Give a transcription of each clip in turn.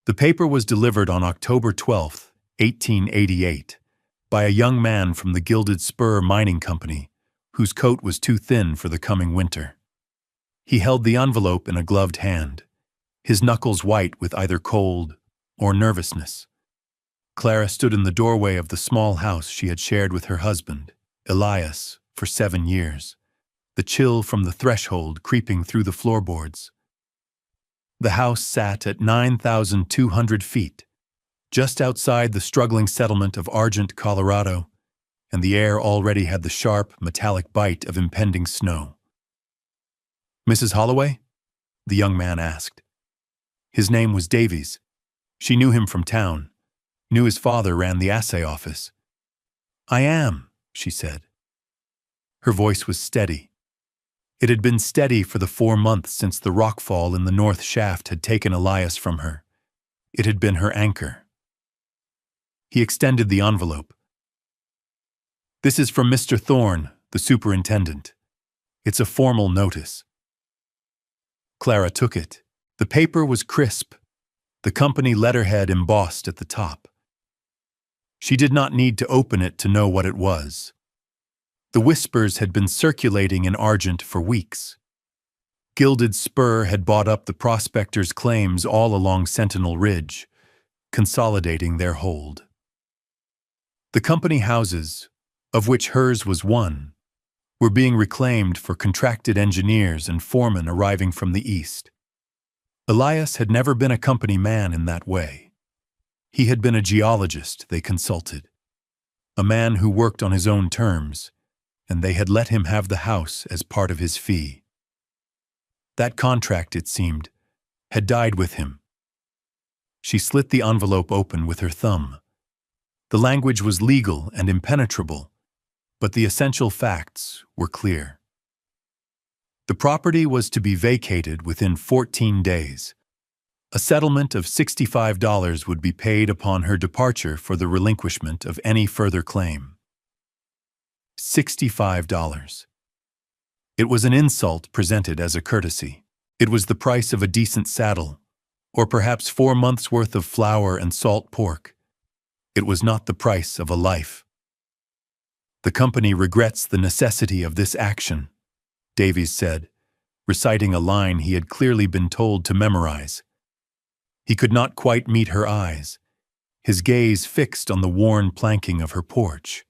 The paper was delivered on October 12th, 1888, by a young man from the Gilded Spur Mining Company, whose coat was too thin for the coming winter. He held the envelope in a gloved hand, his knuckles white with either cold or nervousness. Clara stood in the doorway of the small house she had shared with her husband, Elias, for 7 years, the chill from the threshold creeping through the floorboards. The house sat at 9,200 feet, just outside the struggling settlement of Argent, Colorado, and the air already had the sharp, metallic bite of impending snow. "Mrs. Holloway?" the young man asked. His name was Davies. She knew him from town, knew his father ran the assay office. "I am," she said. Her voice was steady. It had been steady for the 4 months since the rockfall in the north shaft had taken Elias from her. It had been her anchor. He extended the envelope. "This is from Mr. Thorne, the superintendent. It's a formal notice." Clara took it. The paper was crisp, the company letterhead embossed at the top. She did not need to open it to know what it was. The whispers had been circulating in Argent for weeks. Gilded Spur had bought up the prospectors' claims all along Sentinel Ridge, consolidating their hold. The company houses, of which hers was one, were being reclaimed for contracted engineers and foremen arriving from the east. Elias had never been a company man in that way. He had been a geologist, they consulted, a man who worked on his own terms, and they had let him have the house as part of his fee. That contract, it seemed, had died with him. She slit the envelope open with her thumb. The language was legal and impenetrable, but the essential facts were clear. The property was to be vacated within 14 days. A settlement of $65 would be paid upon her departure for the relinquishment of any further claim. $65. It was an insult presented as a courtesy. It was the price of a decent saddle, or perhaps 4 months' worth of flour and salt pork. It was not the price of a life. "The company regrets the necessity of this action," Davies said, reciting a line he had clearly been told to memorize. He could not quite meet her eyes, his gaze fixed on the worn planking of her porch.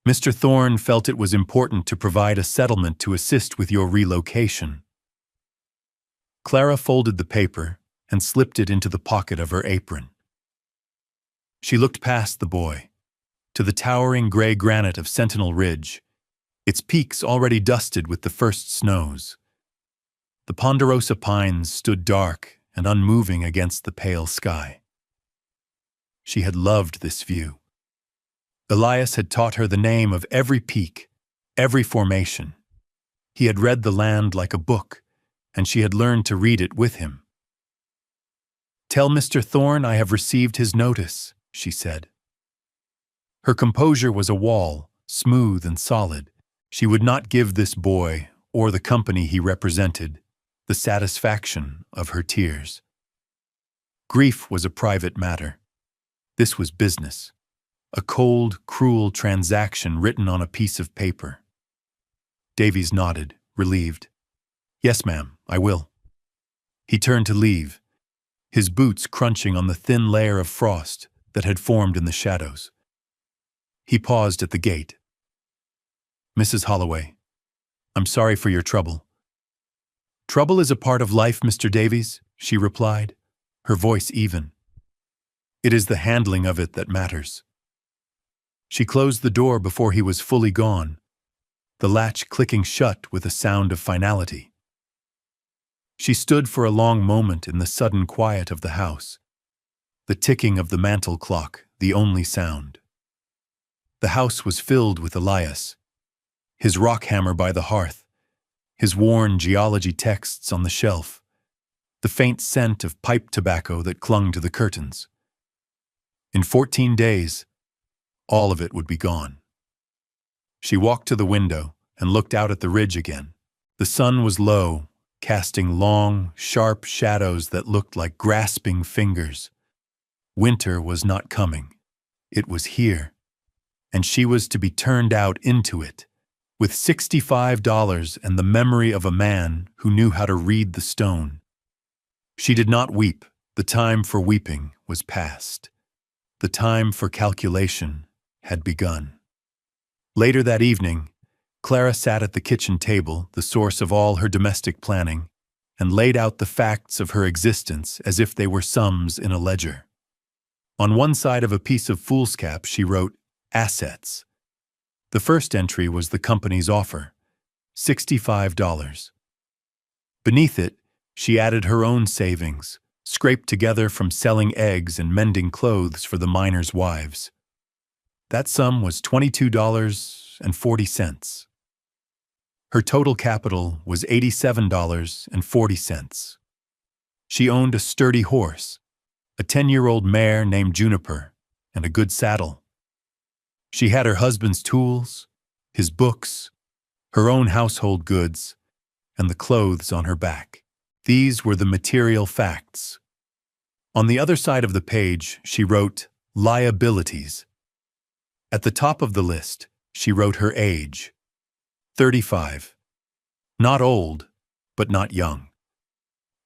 "Mr. Thorne felt it was important to provide a settlement to assist with your relocation." Clara folded the paper and slipped it into the pocket of her apron. She looked past the boy, to the towering gray granite of Sentinel Ridge, its peaks already dusted with the first snows. The ponderosa pines stood dark and unmoving against the pale sky. She had loved this view. Elias had taught her the name of every peak, every formation. He had read the land like a book, and she had learned to read it with him. "Tell Mr. Thorne I have received his notice," she said. Her composure was a wall, smooth and solid. She would not give this boy, or the company he represented, the satisfaction of her tears. Grief was a private matter. This was business, a cold, cruel transaction written on a piece of paper. Davies nodded, relieved. "Yes, ma'am, I will." He turned to leave, his boots crunching on the thin layer of frost that had formed in the shadows. He paused at the gate. "Mrs. Holloway, I'm sorry for your trouble." "Trouble is a part of life, Mr. Davies," she replied, her voice even. "It is the handling of it that matters." She closed the door before he was fully gone, the latch clicking shut with a sound of finality. She stood for a long moment in the sudden quiet of the house, the ticking of the mantel clock the only sound. The house was filled with Elias, his rock hammer by the hearth, his worn geology texts on the shelf, the faint scent of pipe tobacco that clung to the curtains. In 14 days, all of it would be gone. She walked to the window and looked out at the ridge again. The sun was low, casting long, sharp shadows that looked like grasping fingers. Winter was not coming. It was here, and she was to be turned out into it, with $65 and the memory of a man who knew how to read the stone. She did not weep. The time for weeping was past. The time for calculation had begun. Later that evening, Clara sat at the kitchen table, the source of all her domestic planning, and laid out the facts of her existence as if they were sums in a ledger. On one side of a piece of foolscap, she wrote, "Assets." The first entry was the company's offer, $65. Beneath it, she added her own savings, scraped together from selling eggs and mending clothes for the miners' wives. That sum was $22.40. Her total capital was $87.40. She owned a sturdy horse, a 10-year-old mare named Juniper, and a good saddle. She had her husband's tools, his books, her own household goods, and the clothes on her back. These were the material facts. On the other side of the page, she wrote, "Liabilities." At the top of the list, she wrote her age, 35. Not old, but not young.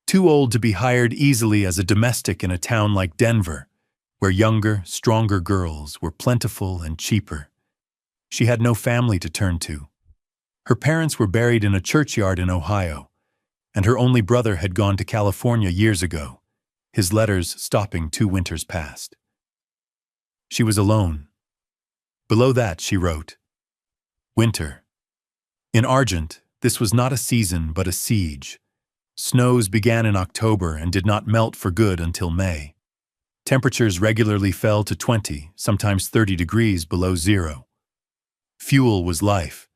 Too old to be hired easily as a domestic in a town like Denver, where younger, stronger girls were plentiful and cheaper. She had no family to turn to. Her parents were buried in a churchyard in Ohio, and her only brother had gone to California years ago, his letters stopping 2 winters past. She was alone. Below that she wrote, "Winter." In Argent, this was not a season but a siege. Snows began in October and did not melt for good until May. Temperatures regularly fell to 20, sometimes 30 degrees below zero. Fuel was life,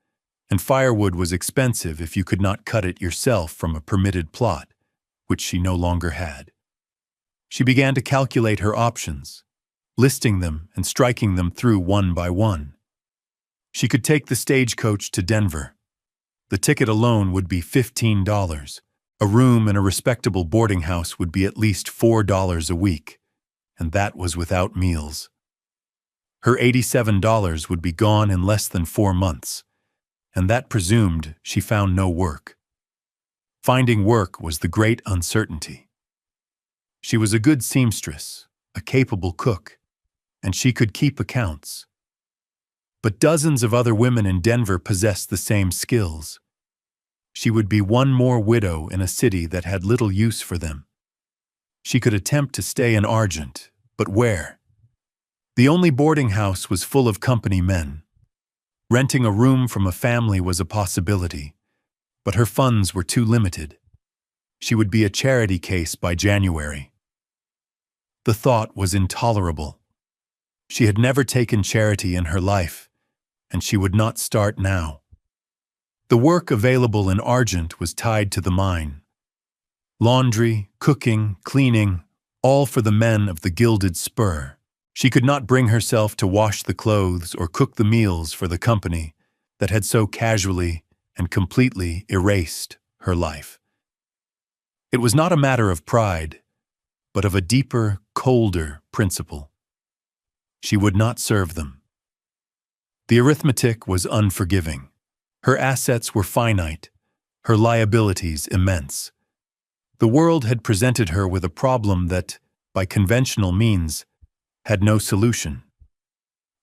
and firewood was expensive if you could not cut it yourself from a permitted plot, which she no longer had. She began to calculate her options, listing them and striking them through one by one. She could take the stagecoach to Denver. The ticket alone would be $15. A room in a respectable boarding house would be at least $4 a week, and that was without meals. Her $87 would be gone in less than 4 months, and that presumed she found no work. Finding work was the great uncertainty. She was a good seamstress, a capable cook, and she could keep accounts. But dozens of other women in Denver possessed the same skills. She would be one more widow in a city that had little use for them. She could attempt to stay in Argent, but where? The only boarding house was full of company men. Renting a room from a family was a possibility, but her funds were too limited. She would be a charity case by January. The thought was intolerable. She had never taken charity in her life, and she would not start now. The work available in Argent was tied to the mine. Laundry, cooking, cleaning, all for the men of the Gilded Spur. She could not bring herself to wash the clothes or cook the meals for the company that had so casually and completely erased her life. It was not a matter of pride, but of a deeper, colder principle. She would not serve them. The arithmetic was unforgiving. Her assets were finite, her liabilities immense. The world had presented her with a problem that, by conventional means, had no solution.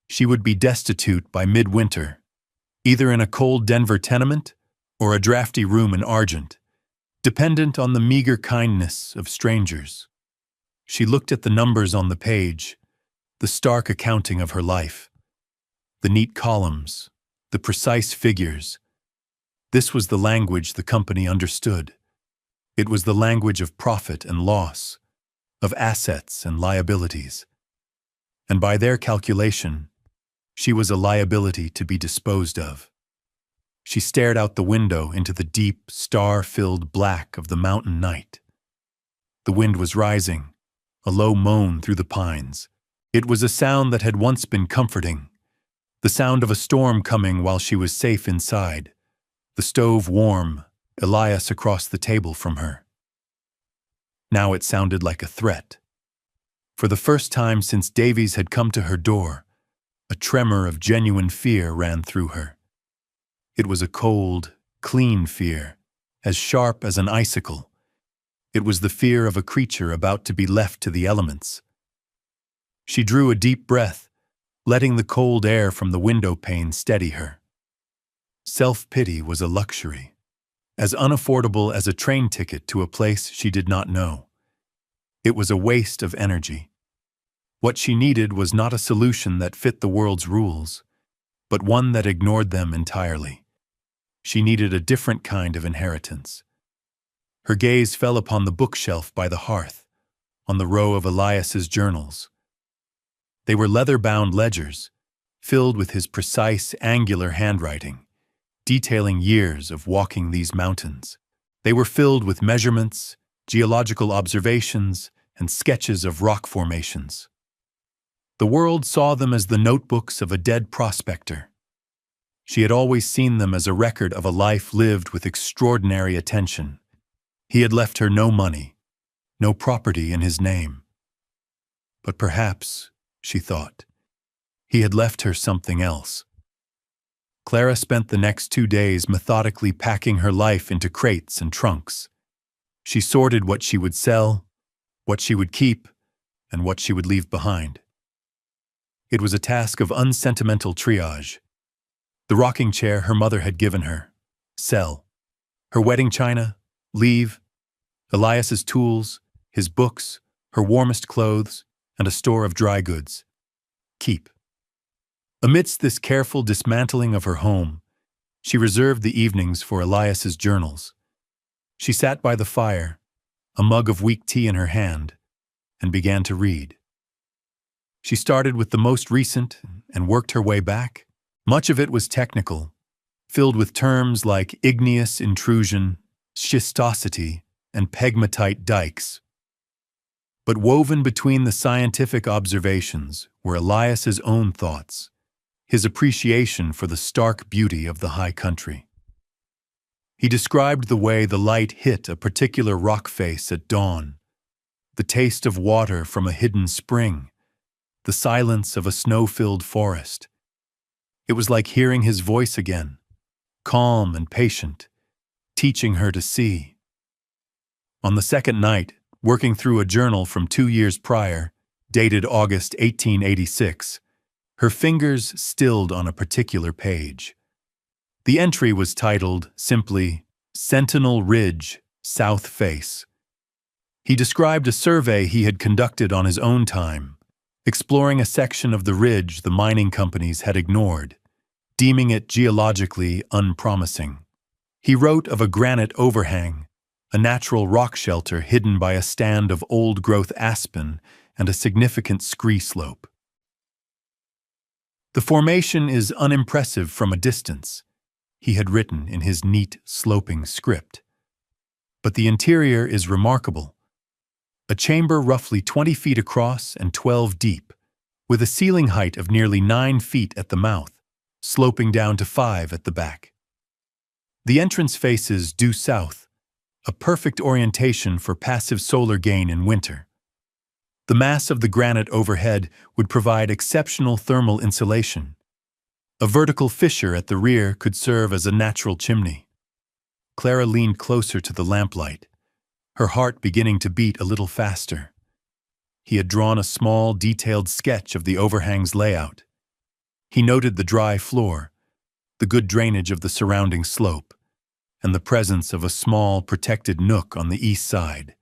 She would be destitute by midwinter, either in a cold Denver tenement or a drafty room in Argent, dependent on the meager kindness of strangers. She looked at the numbers on the page, the stark accounting of her life, the neat columns, the precise figures. This was the language the company understood. It was the language of profit and loss, of assets and liabilities. And by their calculation, she was a liability to be disposed of. She stared out the window into the deep, star-filled black of the mountain night. The wind was rising, a low moan through the pines. It was a sound that had once been comforting, the sound of a storm coming while she was safe inside, the stove warm, Elias across the table from her. Now it sounded like a threat. For the first time since Davies had come to her door, a tremor of genuine fear ran through her. It was a cold, clean fear, as sharp as an icicle. It was the fear of a creature about to be left to the elements. She drew a deep breath, letting the cold air from the window pane steady her. Self-pity was a luxury, as unaffordable as a train ticket to a place she did not know. It was a waste of energy. What she needed was not a solution that fit the world's rules, but one that ignored them entirely. She needed a different kind of inheritance. Her gaze fell upon the bookshelf by the hearth, on the row of Elias's journals. They were leather-bound ledgers, filled with his precise, angular handwriting, detailing years of walking these mountains. They were filled with measurements, geological observations, and sketches of rock formations. The world saw them as the notebooks of a dead prospector. She had always seen them as a record of a life lived with extraordinary attention. He had left her no money, no property in his name. But perhaps, she thought, he had left her something else. Clara spent the next 2 days methodically packing her life into crates and trunks. She sorted what she would sell, what she would keep, and what she would leave behind. It was a task of unsentimental triage. The rocking chair her mother had given her, sell. Her wedding china, leave. Elias's tools, his books, her warmest clothes, and a store of dry goods, keep. Amidst this careful dismantling of her home, she reserved the evenings for Elias's journals. She sat by the fire, a mug of weak tea in her hand, and began to read. She started with the most recent and worked her way back. Much of it was technical, filled with terms like igneous intrusion, schistosity, and pegmatite dikes. But woven between the scientific observations were Elias's own thoughts, his appreciation for the stark beauty of the high country. He described the way the light hit a particular rock face at dawn, the taste of water from a hidden spring, the silence of a snow-filled forest. It was like hearing his voice again, calm and patient, teaching her to see. On the second night, working through a journal from 2 years prior, dated August 1886, her fingers stilled on a particular page. The entry was titled, simply, Sentinel Ridge, South Face. He described a survey he had conducted on his own time, exploring a section of the ridge the mining companies had ignored, deeming it geologically unpromising. He wrote of a granite overhang, a natural rock shelter hidden by a stand of old-growth aspen and a significant scree slope. The formation is unimpressive from a distance, he had written in his neat, sloping script. But the interior is remarkable. A chamber roughly 20 feet across and 12 deep, with a ceiling height of nearly 9 feet at the mouth, sloping down to 5 at the back. The entrance faces due south, a perfect orientation for passive solar gain in winter. The mass of the granite overhead would provide exceptional thermal insulation. A vertical fissure at the rear could serve as a natural chimney. Clara leaned closer to the lamplight, her heart beginning to beat a little faster. He had drawn a small, detailed sketch of the overhang's layout. He noted the dry floor, the good drainage of the surrounding slope, and the presence of a small, protected nook on the east side,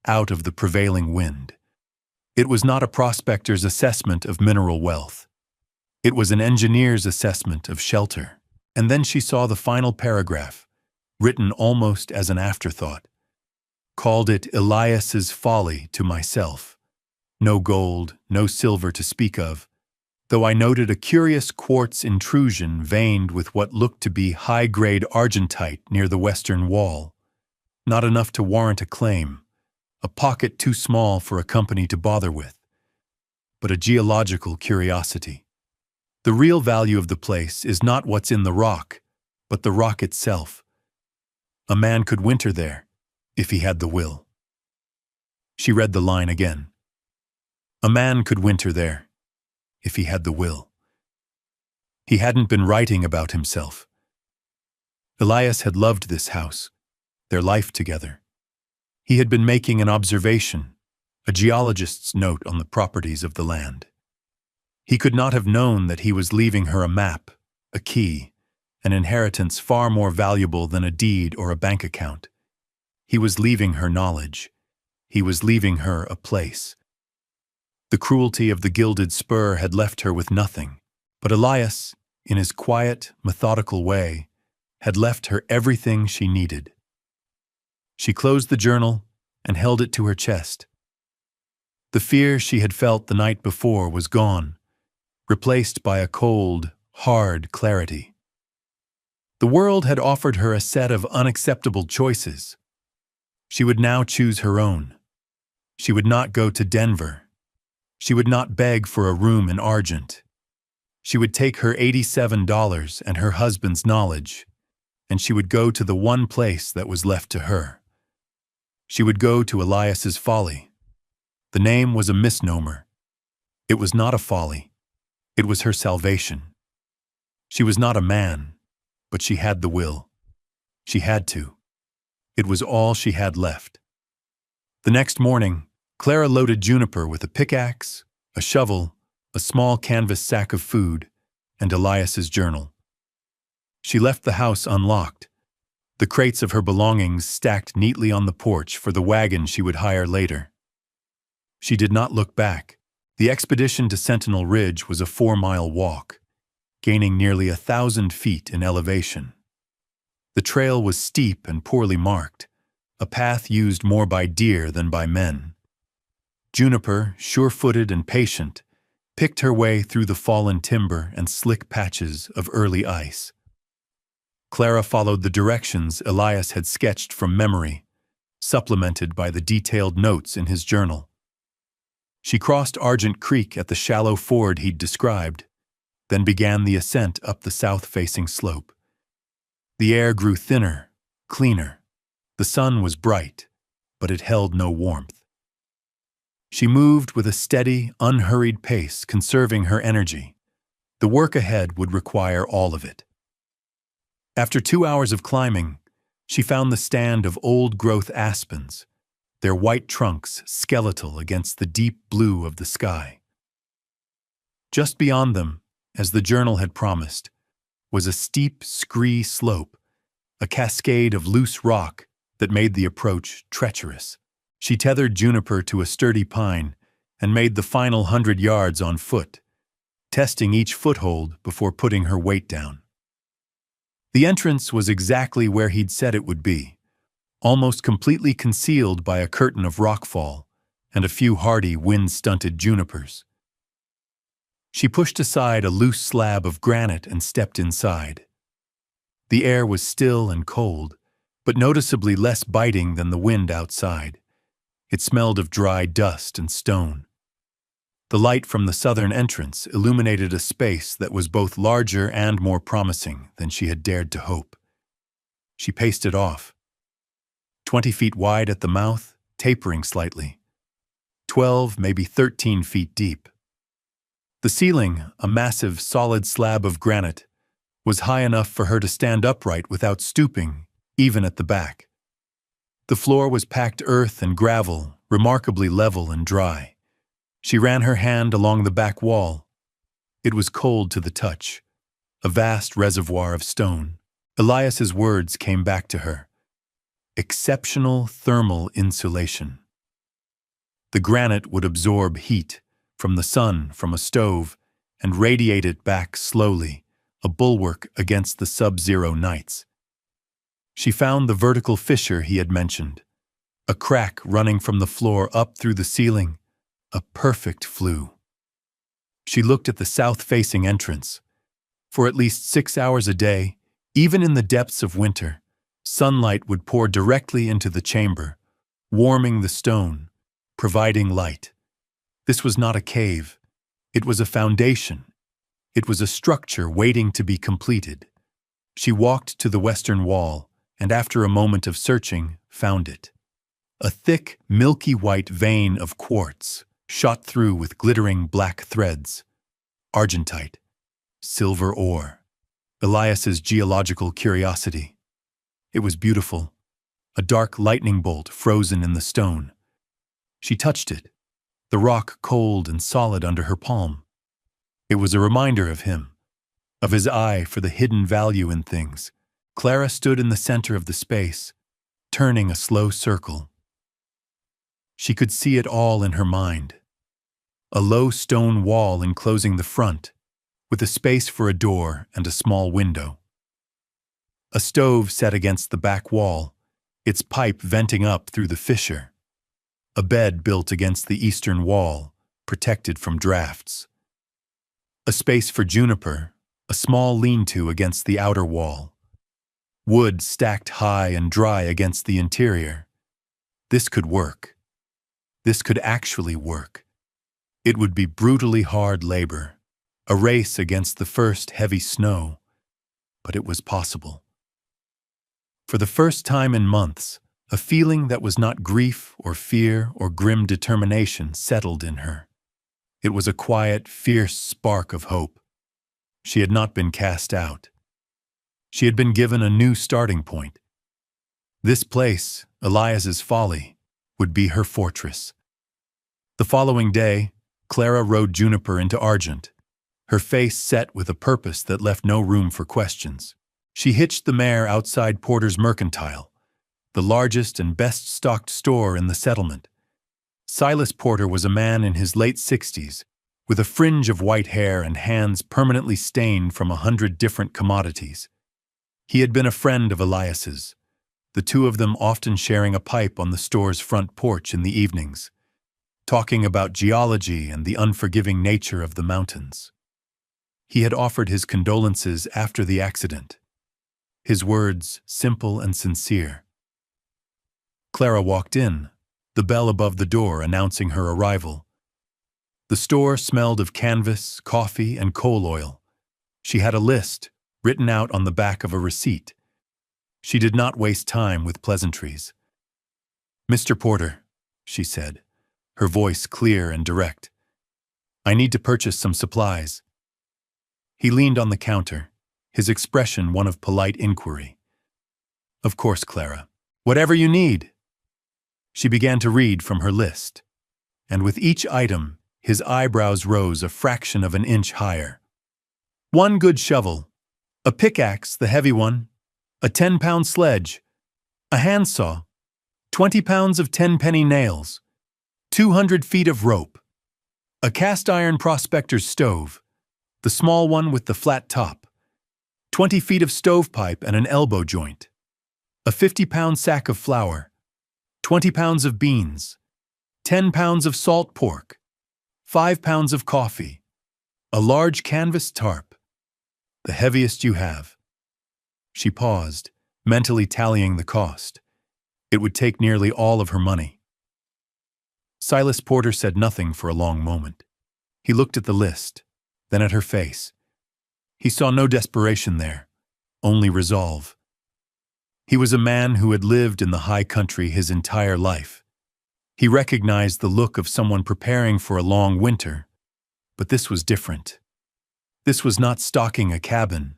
out of the prevailing wind. It was not a prospector's assessment of mineral wealth. It was an engineer's assessment of shelter. And then she saw the final paragraph, written almost as an afterthought. Called it Elias's folly to myself. No gold, no silver to speak of, though I noted a curious quartz intrusion veined with what looked to be high-grade argentite near the western wall. Not enough to warrant a claim, a pocket too small for a company to bother with, but a geological curiosity. The real value of the place is not what's in the rock, but the rock itself. A man could winter there, if he had the will. She read the line again. A man could winter there, if he had the will. He hadn't been writing about himself. Elias had loved this house, their life together. He had been making an observation, a geologist's note on the properties of the land. He could not have known that he was leaving her a map, a key, an inheritance far more valuable than a deed or a bank account. He was leaving her knowledge. He was leaving her a place. The cruelty of the gilded spur had left her with nothing, but Elias, in his quiet, methodical way, had left her everything she needed. She closed the journal and held it to her chest. The fear she had felt the night before was gone, replaced by a cold, hard clarity. The world had offered her a set of unacceptable choices. She would now choose her own. She would not go to Denver. She would not beg for a room in Argent. She would take her $87 and her husband's knowledge, and she would go to the one place that was left to her. She would go to Elias's Folly. The name was a misnomer. It was not a folly. It was her salvation. She was not a man, but she had the will. She had to. It was all she had left. The next morning, Clara loaded Juniper with a pickaxe, a shovel, a small canvas sack of food, and Elias's journal. She left the house unlocked, the crates of her belongings stacked neatly on the porch for the wagon she would hire later. She did not look back. The expedition to Sentinel Ridge was a 4-mile walk, gaining nearly 1,000 feet in elevation. The trail was steep and poorly marked, a path used more by deer than by men. Juniper, sure-footed and patient, picked her way through the fallen timber and slick patches of early ice. Clara followed the directions Elias had sketched from memory, supplemented by the detailed notes in his journal. She crossed Argent Creek at the shallow ford he'd described, then began the ascent up the south-facing slope. The air grew thinner, cleaner. The sun was bright, but it held no warmth. She moved with a steady, unhurried pace, conserving her energy. The work ahead would require all of it. After 2 hours of climbing, she found the stand of old-growth aspens, their white trunks skeletal against the deep blue of the sky. Just beyond them, as the journal had promised, was a steep, scree slope, a cascade of loose rock that made the approach treacherous. She tethered Juniper to a sturdy pine and made the final 100 yards on foot, testing each foothold before putting her weight down. The entrance was exactly where he'd said it would be, almost completely concealed by a curtain of rockfall and a few hardy, wind-stunted junipers. She pushed aside a loose slab of granite and stepped inside. The air was still and cold, but noticeably less biting than the wind outside. It smelled of dry dust and stone. The light from the southern entrance illuminated a space that was both larger and more promising than she had dared to hope. She paced it off. 20 feet wide at the mouth, tapering slightly. 12, maybe 13 feet deep. The ceiling, a massive, solid slab of granite, was high enough for her to stand upright without stooping, even at the back. The floor was packed earth and gravel, remarkably level and dry. She ran her hand along the back wall. It was cold to the touch, a vast reservoir of stone. Elias's words came back to her. Exceptional thermal insulation. The granite would absorb heat from the sun, from a stove, and radiate it back slowly, a bulwark against the sub-zero nights. She found the vertical fissure he had mentioned, a crack running from the floor up through the ceiling, a perfect flue. She looked at the south-facing entrance. For at least 6 hours a day, even in the depths of winter, sunlight would pour directly into the chamber, warming the stone, providing light. This was not a cave. It was a foundation. It was a structure waiting to be completed. She walked to the western wall and after a moment of searching, found it. A thick, milky white vein of quartz, shot through with glittering black threads. Argentite. Silver ore. Elias's geological curiosity. It was beautiful. A dark lightning bolt frozen in the stone. She touched it, the rock cold and solid under her palm. It was a reminder of him, of his eye for the hidden value in things. Clara stood in the center of the space, turning a slow circle. She could see it all in her mind. A low stone wall enclosing the front, with a space for a door and a small window. A stove set against the back wall, its pipe venting up through the fissure. A bed built against the eastern wall, protected from drafts. A space for juniper, a small lean-to against the outer wall. Wood stacked high and dry against the interior. This could work. This could actually work. It would be brutally hard labor, a race against the first heavy snow, but it was possible. For the first time in months, a feeling that was not grief or fear or grim determination settled in her. It was a quiet, fierce spark of hope. She had not been cast out. She had been given a new starting point. This place, Elias's Folly, would be her fortress. The following day, Clara rode Juniper into Argent, her face set with a purpose that left no room for questions. She hitched the mare outside Porter's Mercantile, the largest and best-stocked store in the settlement. Silas Porter was a man in his late 60s, with a fringe of white hair and hands permanently stained from 100 different commodities. He had been a friend of Elias's, the two of them often sharing a pipe on the store's front porch in the evenings, talking about geology and the unforgiving nature of the mountains. He had offered his condolences after the accident, his words simple and sincere. Clara walked in, the bell above the door announcing her arrival. The store smelled of canvas, coffee, and coal oil. She had a list, written out on the back of a receipt. She did not waste time with pleasantries. "Mr. Porter," she said, her voice clear and direct, "I need to purchase some supplies." He leaned on the counter, his expression one of polite inquiry. "Of course, Clara. Whatever you need." She began to read from her list, and with each item, his eyebrows rose a fraction of an inch higher. 1 good shovel, a pickaxe, the heavy one, a 10-pound sledge, a handsaw, 20 pounds of 10-penny nails, 200 feet of rope, a cast-iron prospector's stove, the small one with the flat top, 20 feet of stovepipe and an elbow joint, a 50-pound sack of flour, 20 pounds of beans, 10 pounds of salt pork, 5 pounds of coffee, a large canvas tarp, the heaviest you have. She paused, mentally tallying the cost. It would take nearly all of her money. Silas Porter said nothing for a long moment. He looked at the list, then at her face. He saw no desperation there, only resolve. He was a man who had lived in the high country his entire life. He recognized the look of someone preparing for a long winter, but this was different. This was not stocking a cabin.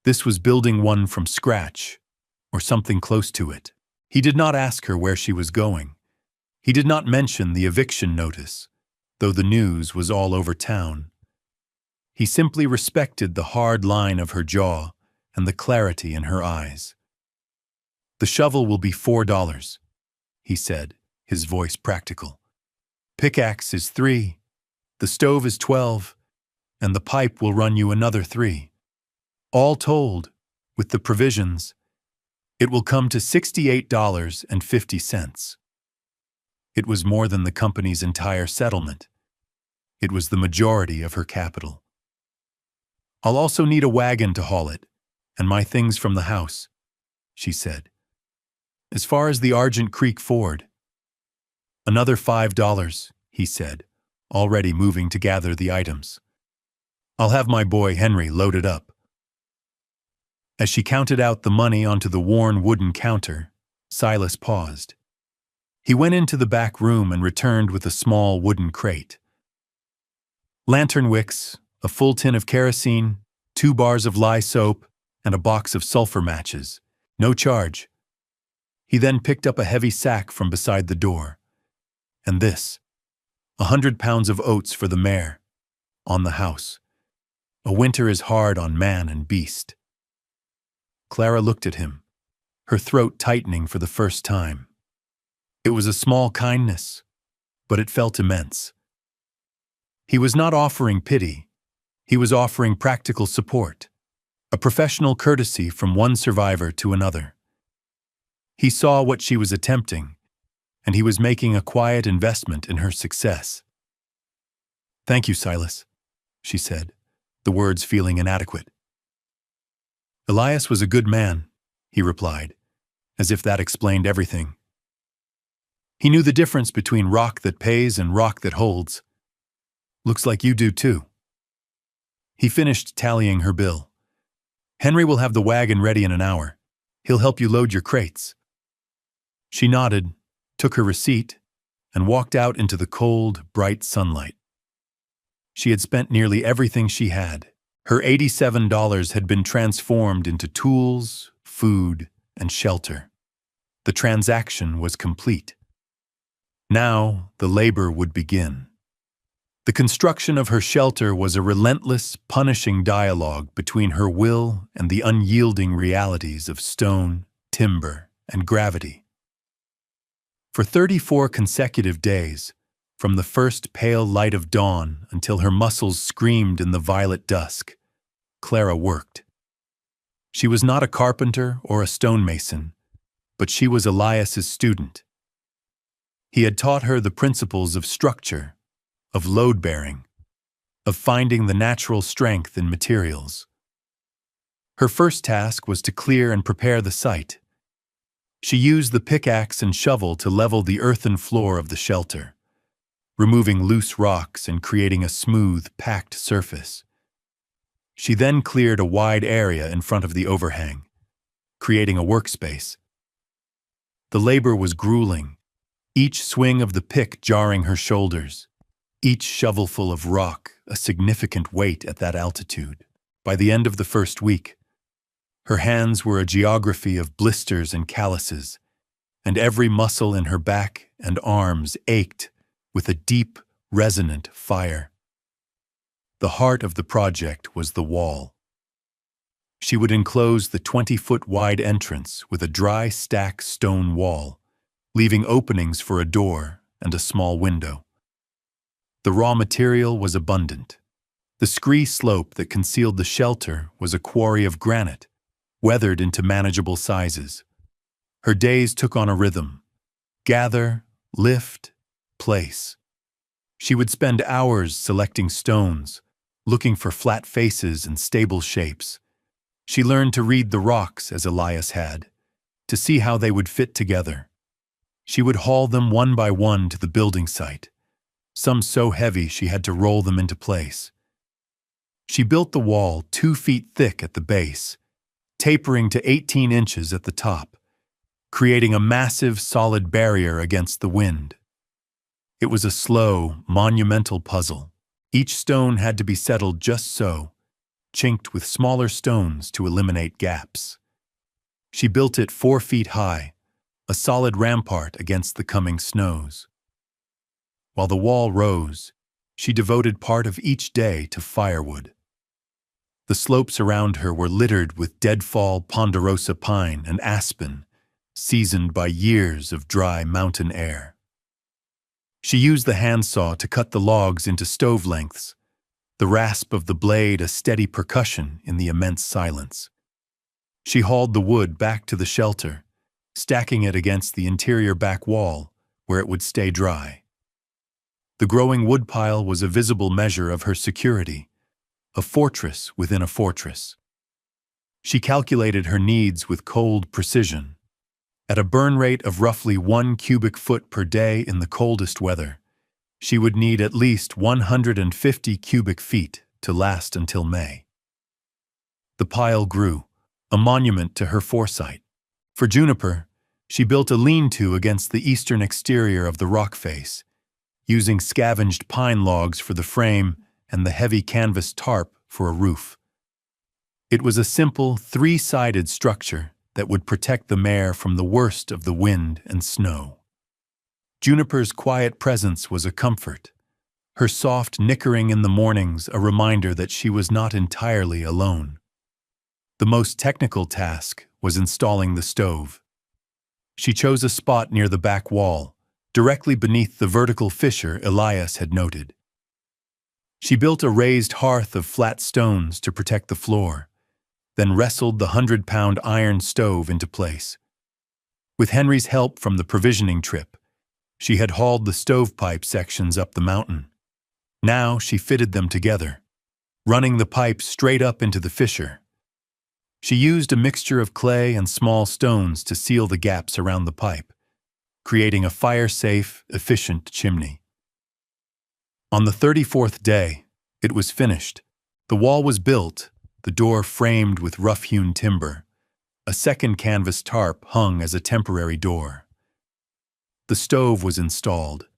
This was building one from scratch, or something close to it. He did not ask her where she was going. He did not mention the eviction notice, though the news was all over town. He simply respected the hard line of her jaw and the clarity in her eyes. "The shovel will be $4, he said, his voice practical. "Pickaxe is $3, the stove is $12, and the pipe will run you another $3. All told, with the provisions, it will come to $68.50. It was more than the company's entire settlement. It was the majority of her capital. "I'll also need a wagon to haul it, and my things from the house," she said. "As far as the Argent Creek Ford." "Another $5, he said, already moving to gather the items. "I'll have my boy Henry load it up." As she counted out the money onto the worn wooden counter, Silas paused. He went into the back room and returned with a small wooden crate. Lantern wicks, a full tin of kerosene, 2 bars of lye soap, and a box of sulfur matches. No charge. He then picked up a heavy sack from beside the door. And this, 100 pounds of oats for the mare, on the house. A winter is hard on man and beast. Clara looked at him, her throat tightening for the first time. It was a small kindness, but it felt immense. He was not offering pity. He was offering practical support, a professional courtesy from one survivor to another. He saw what she was attempting, and he was making a quiet investment in her success. "Thank you, Silas," she said, the words feeling inadequate. "Elias was a good man," he replied, as if that explained everything. He knew the difference between rock that pays and rock that holds. "Looks like you do too." He finished tallying her bill. "Henry will have the wagon ready in an hour. He'll help you load your crates." She nodded, took her receipt, and walked out into the cold, bright sunlight. She had spent nearly everything she had. Her $87 had been transformed into tools, food, and shelter. The transaction was complete. Now the labor would begin. The construction of her shelter was a relentless, punishing dialogue between her will and the unyielding realities of stone, timber, and gravity. For 34 consecutive days, from the first pale light of dawn until her muscles screamed in the violet dusk, Clara worked. She was not a carpenter or a stonemason, but she was Elias's student. He had taught her the principles of structure, of load-bearing, of finding the natural strength in materials. Her first task was to clear and prepare the site. She used the pickaxe and shovel to level the earthen floor of the shelter, removing loose rocks and creating a smooth, packed surface. She then cleared a wide area in front of the overhang, creating a workspace. The labor was grueling, each swing of the pick jarring her shoulders, each shovelful of rock a significant weight at that altitude. By the end of the first week, her hands were a geography of blisters and calluses, and every muscle in her back and arms ached with a deep, resonant fire. The heart of the project was the wall. She would enclose the 20-foot-wide entrance with a dry stack stone wall, leaving openings for a door and a small window. The raw material was abundant. The scree slope that concealed the shelter was a quarry of granite, weathered into manageable sizes. Her days took on a rhythm: gather, lift, place. She would spend hours selecting stones, looking for flat faces and stable shapes. She learned to read the rocks as Elias had, to see how they would fit together. She would haul them one by one to the building site, some so heavy she had to roll them into place. She built the wall 2 feet thick at the base, tapering to 18 inches at the top, creating a massive solid barrier against the wind. It was a slow, monumental puzzle. Each stone had to be settled just so, chinked with smaller stones to eliminate gaps. She built it 4 feet high, a solid rampart against the coming snows. While the wall rose, she devoted part of each day to firewood. The slopes around her were littered with deadfall ponderosa pine and aspen, seasoned by years of dry mountain air. She used the handsaw to cut the logs into stove lengths, the rasp of the blade a steady percussion in the immense silence. She hauled the wood back to the shelter, stacking it against the interior back wall where it would stay dry. The growing woodpile was a visible measure of her security, a fortress within a fortress. She calculated her needs with cold precision. At a burn rate of roughly 1 cubic foot per day in the coldest weather, she would need at least 150 cubic feet to last until May. The pile grew, a monument to her foresight. For Juniper, she built a lean-to against the eastern exterior of the rock face, using scavenged pine logs for the frame and the heavy canvas tarp for a roof. It was a simple, three-sided structure that would protect the mare from the worst of the wind and snow. Juniper's quiet presence was a comfort, her soft nickering in the mornings a reminder that she was not entirely alone. The most technical task was installing the stove. She chose a spot near the back wall, directly beneath the vertical fissure Elias had noted. She built a raised hearth of flat stones to protect the floor, then wrestled the 100-pound iron stove into place. With Henry's help from the provisioning trip, she had hauled the stovepipe sections up the mountain. Now she fitted them together, running the pipe straight up into the fissure. She used a mixture of clay and small stones to seal the gaps around the pipe, creating a fire-safe, efficient chimney. On the 34th day, it was finished. The wall was built, the door framed with rough-hewn timber. A second canvas tarp hung as a temporary door. The stove was installed.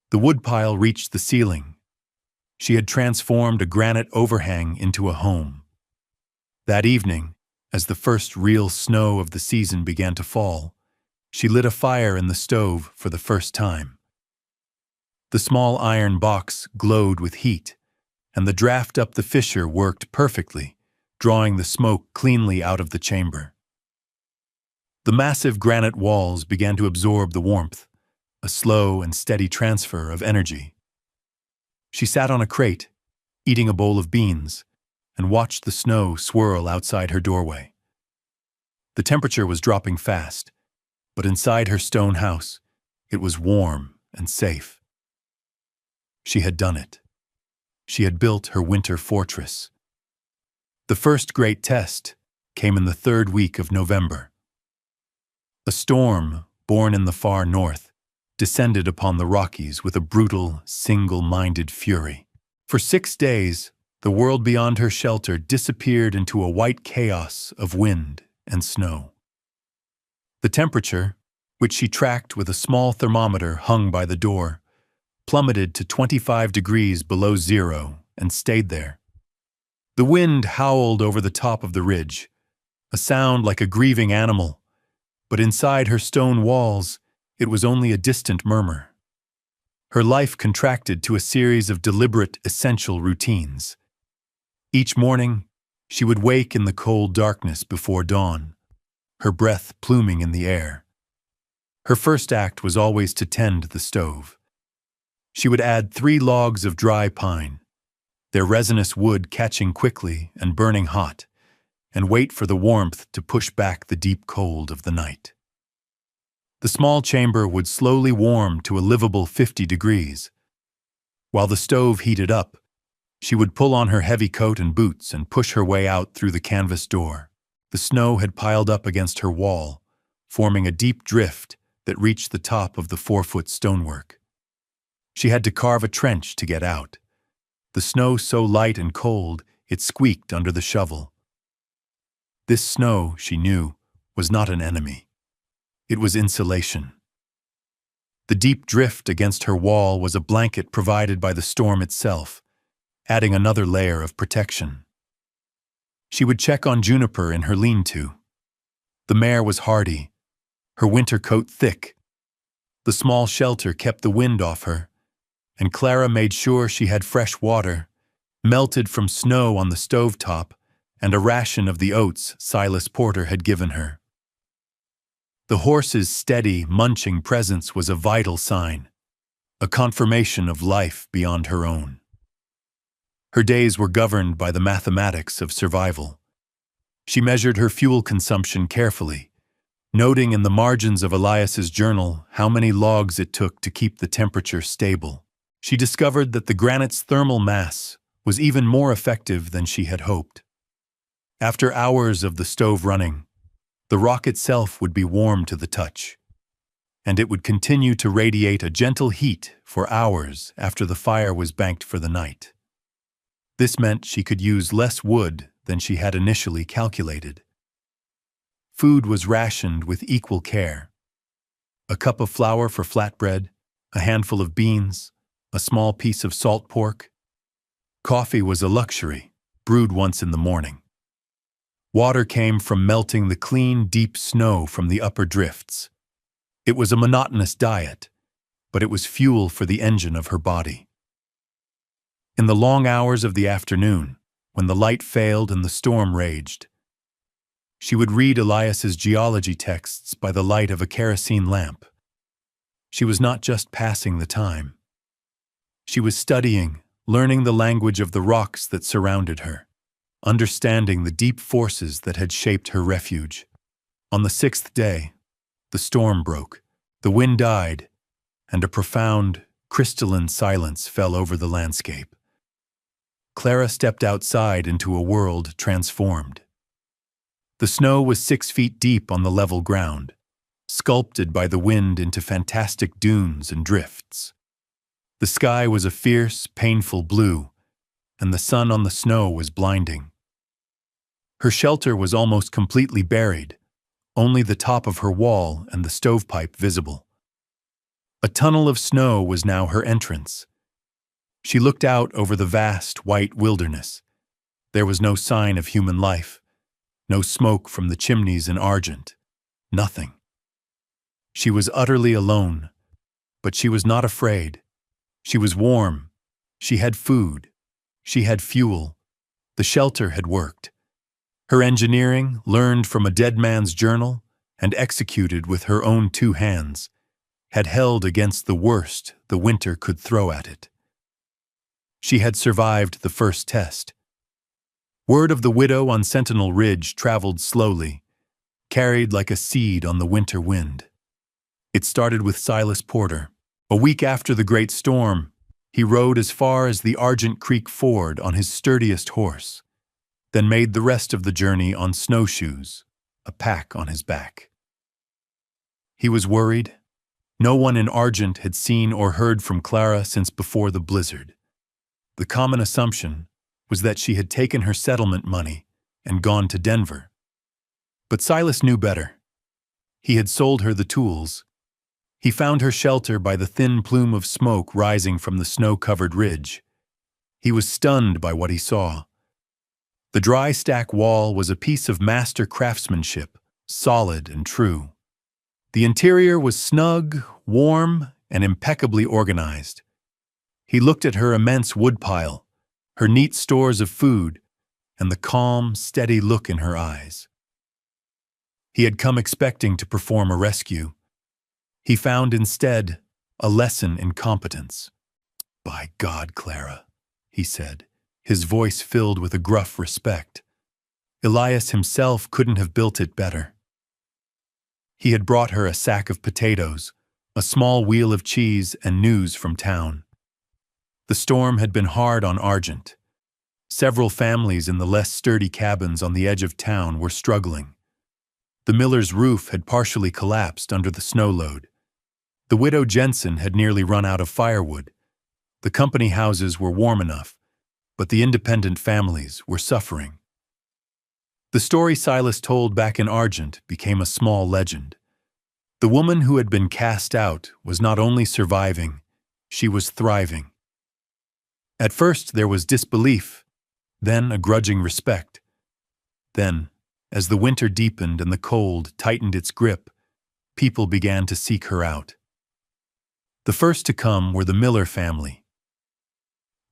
The woodpile reached the ceiling. She had transformed a granite overhang into a home. That evening, as the first real snow of the season began to fall, she lit a fire in the stove for the first time. The small iron box glowed with heat, and the draft up the fissure worked perfectly, drawing the smoke cleanly out of the chamber. The massive granite walls began to absorb the warmth, a slow and steady transfer of energy. She sat on a crate, eating a bowl of beans, and watched the snow swirl outside her doorway. The temperature was dropping fast, but inside her stone house, it was warm and safe. She had done it. She had built her winter fortress. The first great test came in the 3rd week of November. A storm, born in the far north, descended upon the Rockies with a brutal, single-minded fury. For 6 days, the world beyond her shelter disappeared into a white chaos of wind and snow. The temperature, which she tracked with a small thermometer hung by the door, plummeted to 25 degrees below zero and stayed there. The wind howled over the top of the ridge, a sound like a grieving animal, but inside her stone walls, it was only a distant murmur. Her life contracted to a series of deliberate, essential routines. Each morning, she would wake in the cold darkness before dawn, her breath pluming in the air. Her first act was always to tend the stove. She would add 3 logs of dry pine, their resinous wood catching quickly and burning hot, and wait for the warmth to push back the deep cold of the night. The small chamber would slowly warm to a livable 50 degrees. While the stove heated up, she would pull on her heavy coat and boots and push her way out through the canvas door. The snow had piled up against her wall, forming a deep drift that reached the top of the 4-foot stonework. She had to carve a trench to get out. The snow so light and cold, it squeaked under the shovel. This snow, she knew, was not an enemy. It was insulation. The deep drift against her wall was a blanket provided by the storm itself, adding another layer of protection. She would check on Juniper in her lean-to. The mare was hardy, her winter coat thick. The small shelter kept the wind off her, and Clara made sure she had fresh water, melted from snow on the stovetop, and a ration of the oats Silas Porter had given her. The horse's steady, munching presence was a vital sign, a confirmation of life beyond her own. Her days were governed by the mathematics of survival. She measured her fuel consumption carefully, noting in the margins of Elias's journal how many logs it took to keep the temperature stable. She discovered that the granite's thermal mass was even more effective than she had hoped. After hours of the stove running, the rock itself would be warm to the touch, and it would continue to radiate a gentle heat for hours after the fire was banked for the night. This meant she could use less wood than she had initially calculated. Food was rationed with equal care. A cup of flour for flatbread, a handful of beans, a small piece of salt pork. Coffee was a luxury, brewed once in the morning. Water came from melting the clean, deep snow from the upper drifts. It was a monotonous diet, but it was fuel for the engine of her body. In the long hours of the afternoon, when the light failed and the storm raged, she would read Elias's geology texts by the light of a kerosene lamp. She was not just passing the time. She was studying, learning the language of the rocks that surrounded her, understanding the deep forces that had shaped her refuge. On the 6th day, the storm broke, the wind died, and a profound, crystalline silence fell over the landscape. Clara stepped outside into a world transformed. The snow was 6 feet deep on the level ground, sculpted by the wind into fantastic dunes and drifts. The sky was a fierce, painful blue, and the sun on the snow was blinding. Her shelter was almost completely buried, only the top of her wall and the stovepipe visible. A tunnel of snow was now her entrance. She looked out over the vast, white wilderness. There was no sign of human life, no smoke from the chimneys in Argent, nothing. She was utterly alone, but she was not afraid. She was warm. She had food. She had fuel. The shelter had worked. Her engineering, learned from a dead man's journal and executed with her own 2 hands, had held against the worst the winter could throw at it. She had survived the first test. Word of the widow on Sentinel Ridge traveled slowly, carried like a seed on the winter wind. It started with Silas Porter. A week after the great storm, he rode as far as the Argent Creek ford on his sturdiest horse, then made the rest of the journey on snowshoes, a pack on his back. He was worried. No one in Argent had seen or heard from Clara since before the blizzard. The common assumption was that she had taken her settlement money and gone to Denver. But Silas knew better. He had sold her the tools. He found her shelter by the thin plume of smoke rising from the snow-covered ridge. He was stunned by what he saw. The dry stack wall was a piece of master craftsmanship, solid and true. The interior was snug, warm, and impeccably organized. He looked at her immense woodpile, her neat stores of food, and the calm, steady look in her eyes. He had come expecting to perform a rescue. He found instead a lesson in competence. "By God, Clara," he said, his voice filled with a gruff respect. Elias himself couldn't have built it better. He had brought her a sack of potatoes, a small wheel of cheese, and news from town. The storm had been hard on Argent. Several families in the less sturdy cabins on the edge of town were struggling. The miller's roof had partially collapsed under the snow load. The widow Jensen had nearly run out of firewood. The company houses were warm enough, but the independent families were suffering. The story Silas told back in Argent became a small legend. The woman who had been cast out was not only surviving, she was thriving. At first there was disbelief, then a grudging respect. Then, as the winter deepened and the cold tightened its grip, people began to seek her out. The first to come were the Miller family.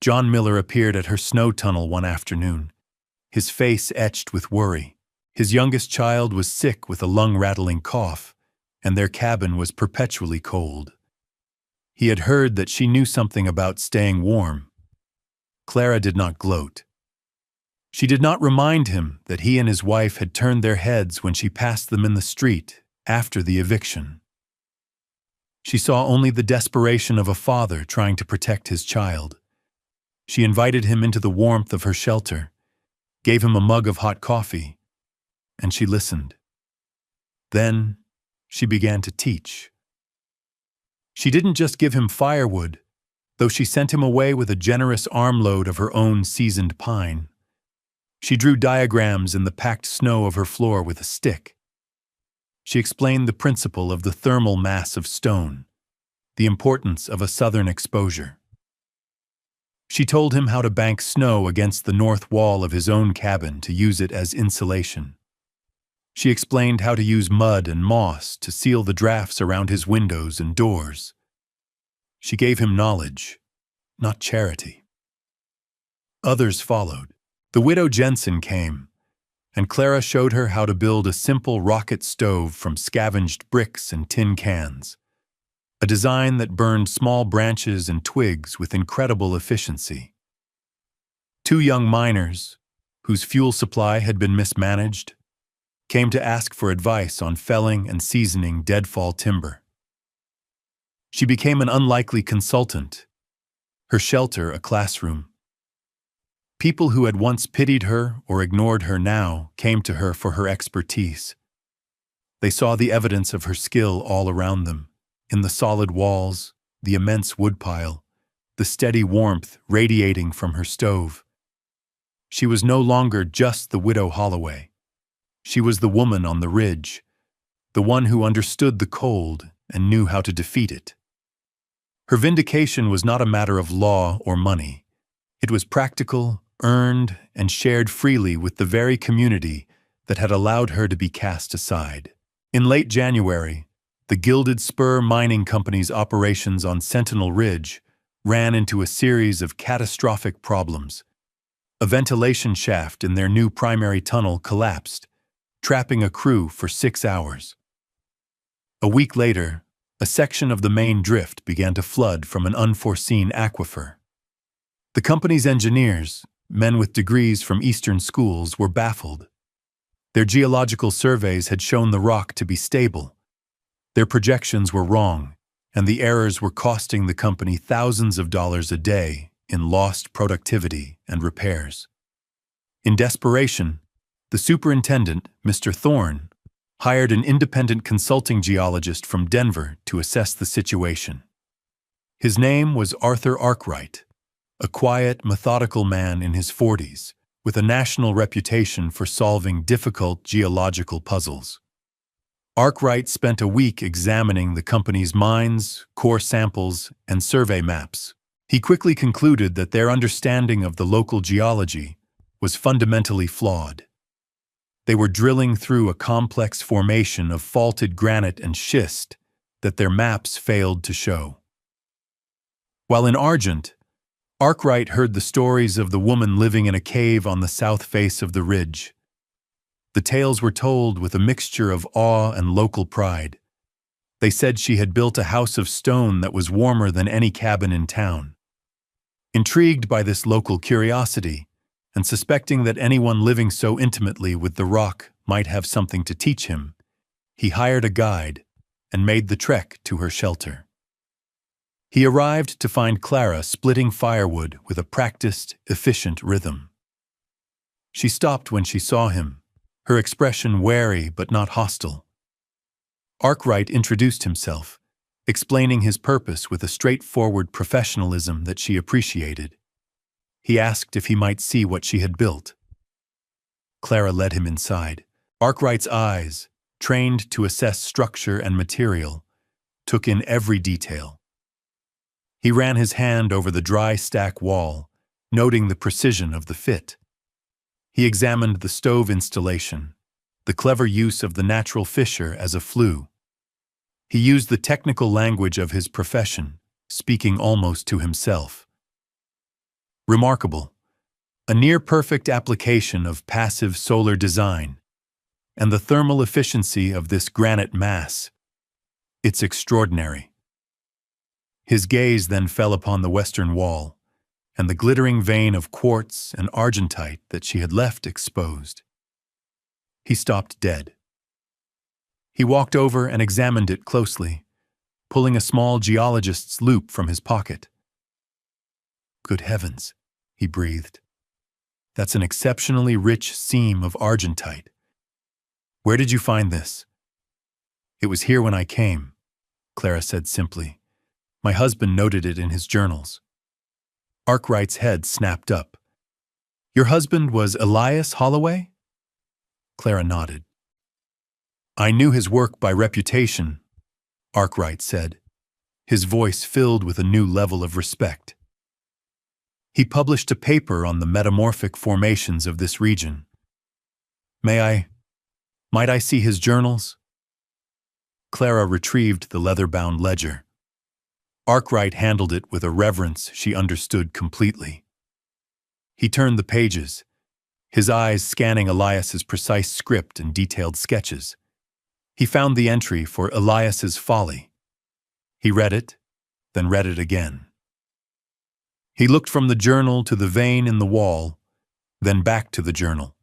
John Miller appeared at her snow tunnel one afternoon, his face etched with worry. His youngest child was sick with a lung-rattling cough, and their cabin was perpetually cold. He had heard that she knew something about staying warm. Clara did not gloat. She did not remind him that he and his wife had turned their heads when she passed them in the street after the eviction. She saw only the desperation of a father trying to protect his child. She invited him into the warmth of her shelter, gave him a mug of hot coffee, and she listened. Then she began to teach. She didn't just give him firewood, though she sent him away with a generous armload of her own seasoned pine. She drew diagrams in the packed snow of her floor with a stick. She explained the principle of the thermal mass of stone, the importance of a southern exposure. She told him how to bank snow against the north wall of his own cabin to use it as insulation. She explained how to use mud and moss to seal the drafts around his windows and doors. She gave him knowledge, not charity. Others followed. The widow Jensen came, and Clara showed her how to build a simple rocket stove from scavenged bricks and tin cans, a design that burned small branches and twigs with incredible efficiency. Two young miners, whose fuel supply had been mismanaged, came to ask for advice on felling and seasoning deadfall timber. She became an unlikely consultant, her shelter a classroom. People who had once pitied her or ignored her now came to her for her expertise. They saw the evidence of her skill all around them, in the solid walls, the immense woodpile, the steady warmth radiating from her stove. She was no longer just the widow Holloway. She was the woman on the ridge, the one who understood the cold and knew how to defeat it. Her vindication was not a matter of law or money. It was practical, earned, and shared freely with the very community that had allowed her to be cast aside. In late January, the Gilded Spur Mining Company's operations on Sentinel Ridge ran into a series of catastrophic problems. A ventilation shaft in their new primary tunnel collapsed, trapping a crew for 6 hours. A week later, a section of the main drift began to flood from an unforeseen aquifer. The company's engineers, men with degrees from Eastern schools, were baffled. Their geological surveys had shown the rock to be stable. Their projections were wrong, and the errors were costing the company thousands of dollars a day in lost productivity and repairs. In desperation, the superintendent, Mr. Thorne, hired an independent consulting geologist from Denver to assess the situation. His name was Arthur Arkwright, a quiet, methodical man in his 40s, with a national reputation for solving difficult geological puzzles. Arkwright spent a week examining the company's mines, core samples, and survey maps. He quickly concluded that their understanding of the local geology was fundamentally flawed. They were drilling through a complex formation of faulted granite and schist that their maps failed to show. While in Argent, Arkwright heard the stories of the woman living in a cave on the south face of the ridge. The tales were told with a mixture of awe and local pride. They said she had built a house of stone that was warmer than any cabin in town. Intrigued by this local curiosity, and suspecting that anyone living so intimately with the rock might have something to teach him, he hired a guide and made the trek to her shelter. He arrived to find Clara splitting firewood with a practiced, efficient rhythm. She stopped when she saw him, her expression wary but not hostile. Arkwright introduced himself, explaining his purpose with a straightforward professionalism that she appreciated. He asked if he might see what she had built. Clara led him inside. Arkwright's eyes, trained to assess structure and material, took in every detail. He ran his hand over the dry stack wall, noting the precision of the fit. He examined the stove installation, the clever use of the natural fissure as a flue. He used the technical language of his profession, speaking almost to himself. Remarkable, a near-perfect application of passive solar design, and the thermal efficiency of this granite mass. It's extraordinary. His gaze then fell upon the western wall, and the glittering vein of quartz and argentite that she had left exposed. He stopped dead. He walked over and examined it closely, pulling a small geologist's loupe from his pocket. "Good heavens," he breathed. "That's an exceptionally rich seam of argentite. Where did you find this?" "It was here when I came," Clara said simply. "My husband noted it in his journals." Arkwright's head snapped up. "Your husband was Elias Holloway?" Clara nodded. I knew his work by reputation, Arkwright said, his voice filled with a new level of respect. He published a paper on the metamorphic formations of this region. Might I see his journals? Clara retrieved the leather-bound ledger. Arkwright handled it with a reverence she understood completely. He turned the pages, his eyes scanning Elias's precise script and detailed sketches. He found the entry for Elias's folly. He read it, then read it again. He looked from the journal to the vein in the wall, then back to the journal.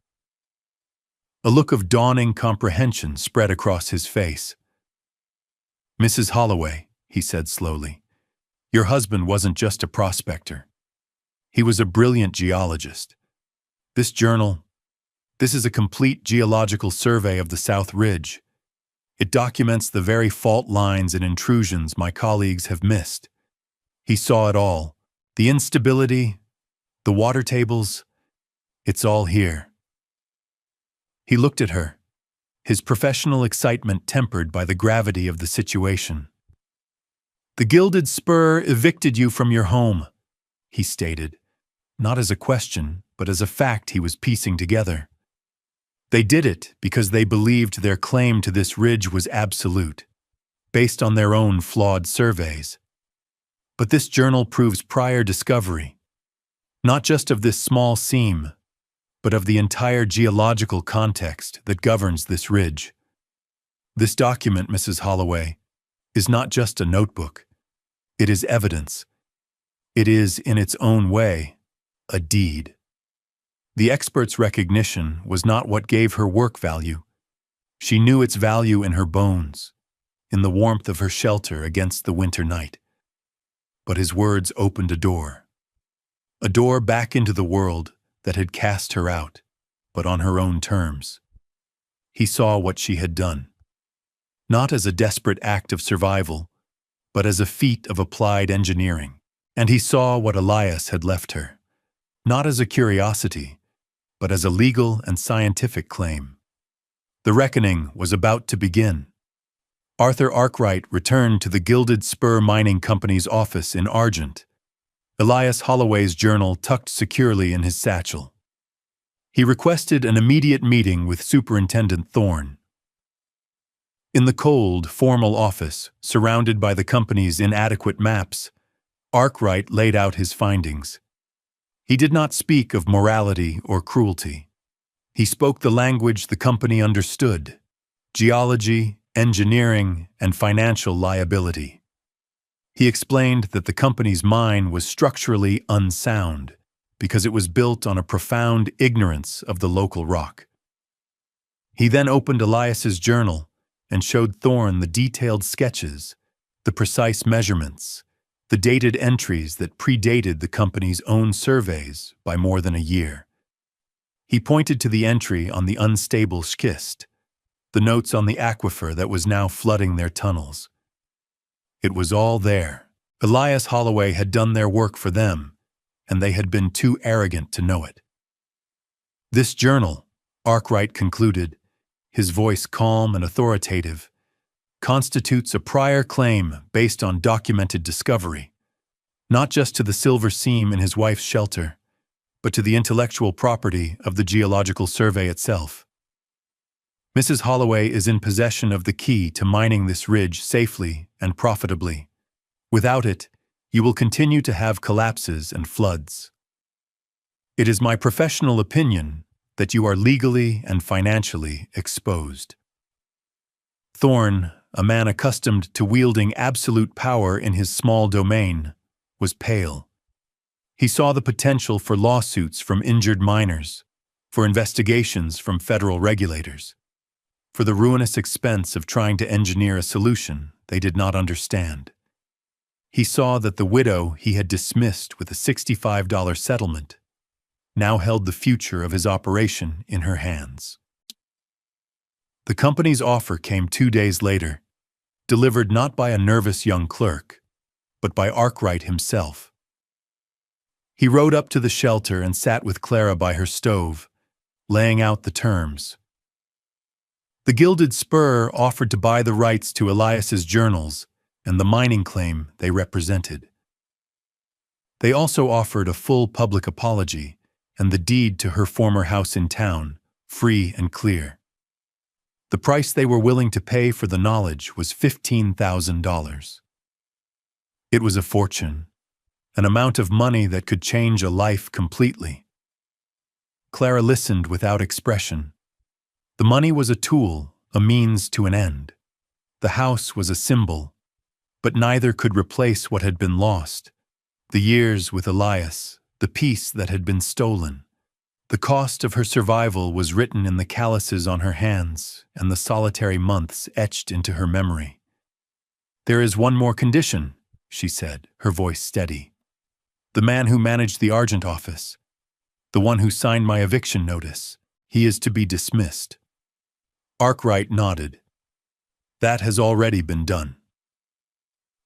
A look of dawning comprehension spread across his face. Mrs. Holloway, he said slowly, your husband wasn't just a prospector. He was a brilliant geologist. This journal, this is a complete geological survey of the South Ridge. It documents the very fault lines and intrusions my colleagues have missed. He saw it all, the instability, the water tables, it's all here. He looked at her, his professional excitement tempered by the gravity of the situation. The Gilded Spur evicted you from your home, he stated, not as a question, but as a fact he was piecing together. They did it because they believed their claim to this ridge was absolute, based on their own flawed surveys. But this journal proves prior discovery, not just of this small seam, but of the entire geological context that governs this ridge. This document, Mrs. Holloway, is not just a notebook. It is evidence. It is, in its own way, a deed. The expert's recognition was not what gave her work value. She knew its value in her bones, in the warmth of her shelter against the winter night. But his words opened a door back into the world that had cast her out, but on her own terms. He saw what she had done, not as a desperate act of survival, but as a feat of applied engineering. And he saw what Elias had left her, not as a curiosity, but as a legal and scientific claim. The reckoning was about to begin. Arthur Arkwright returned to the Gilded Spur Mining Company's office in Argent, Elias Holloway's journal tucked securely in his satchel. He requested an immediate meeting with Superintendent Thorne. In the cold, formal office, surrounded by the company's inadequate maps, Arkwright laid out his findings. He did not speak of morality or cruelty. He spoke the language the company understood: geology, engineering, and financial liability. He explained that the company's mine was structurally unsound because it was built on a profound ignorance of the local rock. He then opened Elias's journal and showed Thorne the detailed sketches, the precise measurements, the dated entries that predated the company's own surveys by more than a year. He pointed to the entry on the unstable schist, the notes on the aquifer that was now flooding their tunnels. It was all there. Elias Holloway had done their work for them, and they had been too arrogant to know it. This journal, Arkwright concluded, his voice calm and authoritative, constitutes a prior claim based on documented discovery, not just to the silver seam in his wife's shelter, but to the intellectual property of the Geological Survey itself. Mrs. Holloway is in possession of the key to mining this ridge safely and profitably. Without it, you will continue to have collapses and floods. It is my professional opinion that you are legally and financially exposed. Thorne, a man accustomed to wielding absolute power in his small domain, was pale. He saw the potential for lawsuits from injured miners, for investigations from federal regulators, for the ruinous expense of trying to engineer a solution they did not understand. He saw that the widow he had dismissed with a $65 settlement now held the future of his operation in her hands. The company's offer came 2 days later, delivered not by a nervous young clerk, but by Arkwright himself. He rode up to the shelter and sat with Clara by her stove, laying out the terms. The Gilded Spur offered to buy the rights to Elias's journals and the mining claim they represented. They also offered a full public apology and the deed to her former house in town, free and clear. The price they were willing to pay for the knowledge was $15,000. It was a fortune, an amount of money that could change a life completely. Clara listened without expression. The money was a tool, a means to an end. The house was a symbol, but neither could replace what had been lost. The years with Elias, the peace that had been stolen. The cost of her survival was written in the calluses on her hands and the solitary months etched into her memory. "There is one more condition," she said, her voice steady. "The man who managed the Argent office, the one who signed my eviction notice, he is to be dismissed." Arkwright nodded. "That has already been done."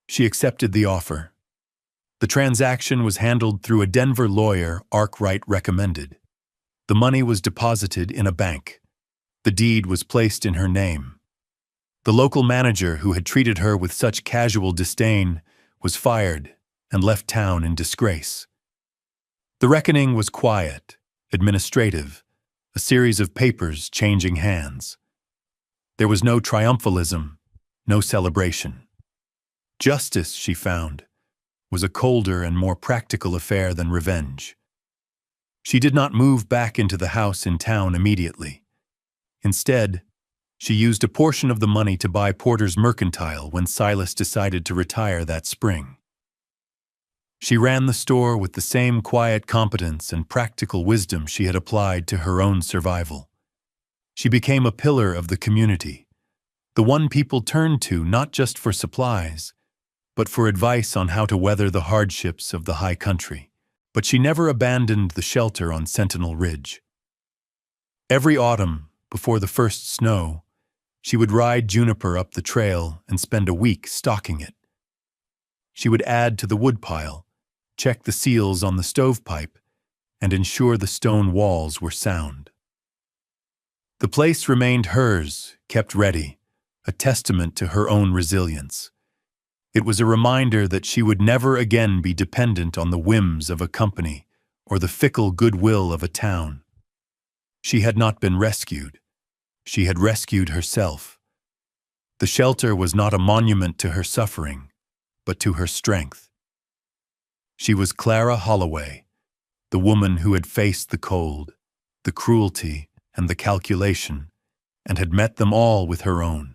She accepted the offer. The transaction was handled through a Denver lawyer Arkwright recommended. The money was deposited in a bank. The deed was placed in her name. The local manager who had treated her with such casual disdain was fired and left town in disgrace. The reckoning was quiet, administrative, a series of papers changing hands. There was no triumphalism, no celebration. Justice, she found, was a colder and more practical affair than revenge. She did not move back into the house in town immediately. Instead, she used a portion of the money to buy Porter's Mercantile when Silas decided to retire that spring. She ran the store with the same quiet competence and practical wisdom she had applied to her own survival. She became a pillar of the community, the one people turned to not just for supplies, but for advice on how to weather the hardships of the high country. But she never abandoned the shelter on Sentinel Ridge. Every autumn, before the first snow, she would ride Juniper up the trail and spend a week stalking it. She would add to the woodpile, check the seals on the stovepipe, and ensure the stone walls were sound. The place remained hers, kept ready, a testament to her own resilience. It was a reminder that she would never again be dependent on the whims of a company or the fickle goodwill of a town. She had not been rescued. She had rescued herself. The shelter was not a monument to her suffering, but to her strength. She was Clara Holloway, the woman who had faced the cold, the cruelty, and the calculation, and had met them all with her own.